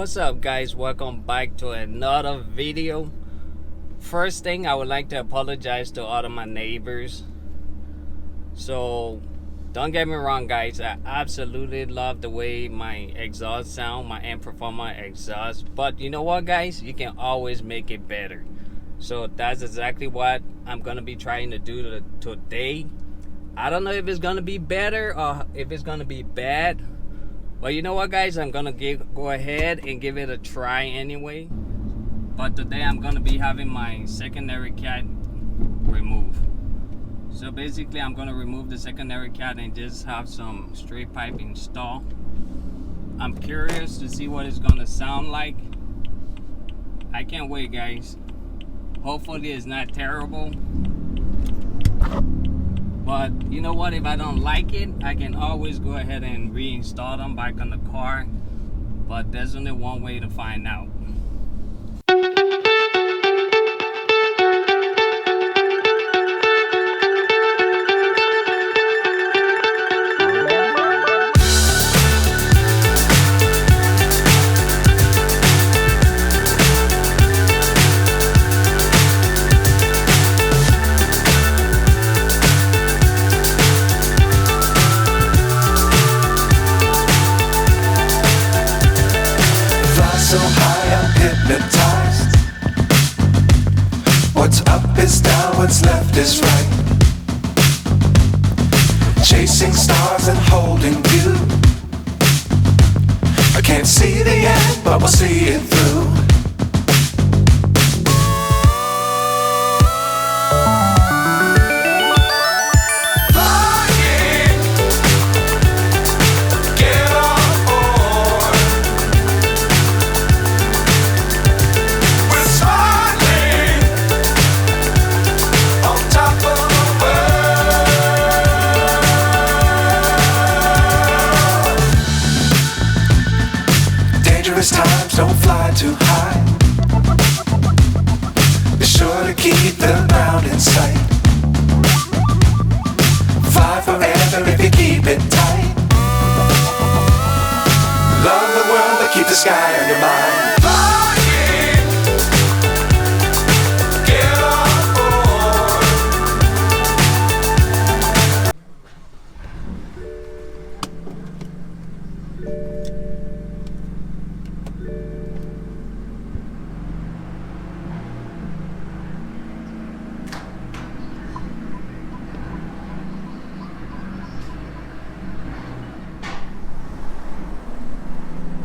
What's up, guys? Welcome back to another video. First thing, I would like to apologize to all of my neighbors. So don't get me wrong, guys, I absolutely love the way my exhaust sound, my amplifier exhaust, but you know what, guys, you can always make it better. So that's exactly what I'm gonna be trying to do today. I don't know if it's gonna be better or if it's gonna be bad, but you know what, guys, I'm gonna go ahead and give it a try anyway. But today I'm gonna be having my secondary cat removed. So basically I'm gonna remove the secondary cat and just have some straight pipe installed. I'm curious to see what it's gonna sound like. I can't wait, guys. Hopefully it's not terrible. But you know what, if I don't like it, I can always go ahead and reinstall them back on the car. But there's only one way to find out. So high I'm hypnotized. What's up is down, what's left is right. Chasing stars and holding you. I can't see the end, but we'll see it through. Times don't fly too high. Be sure to keep the ground in sight. Fly forever if you keep it tight. Love the world but keep the sky on your mind.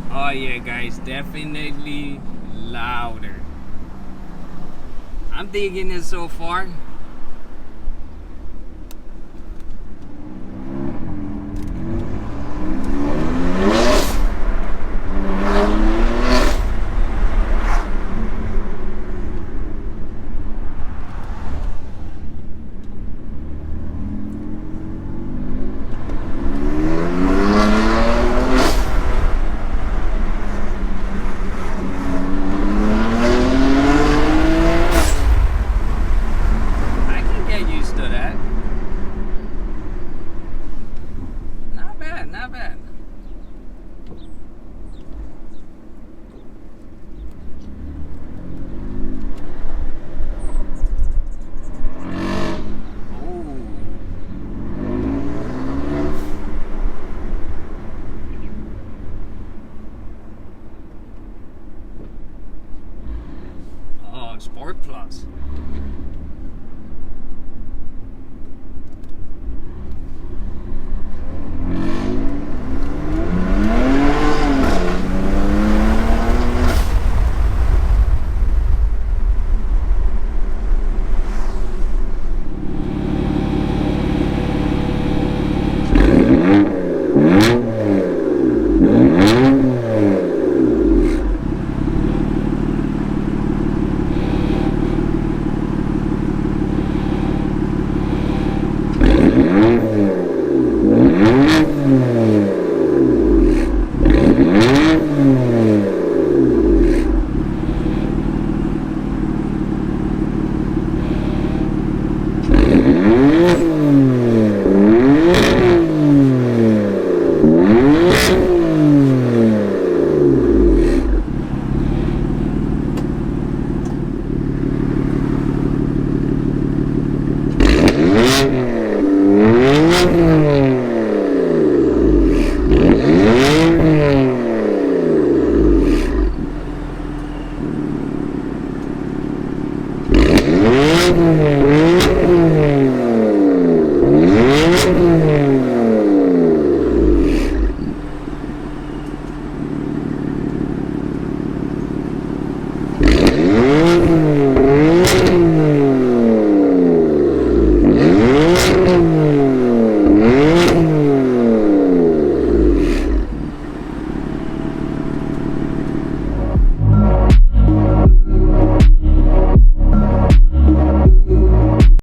Oh yeah, guys, definitely louder. I'm digging it so far. Not bad. Oh, Sport Plus.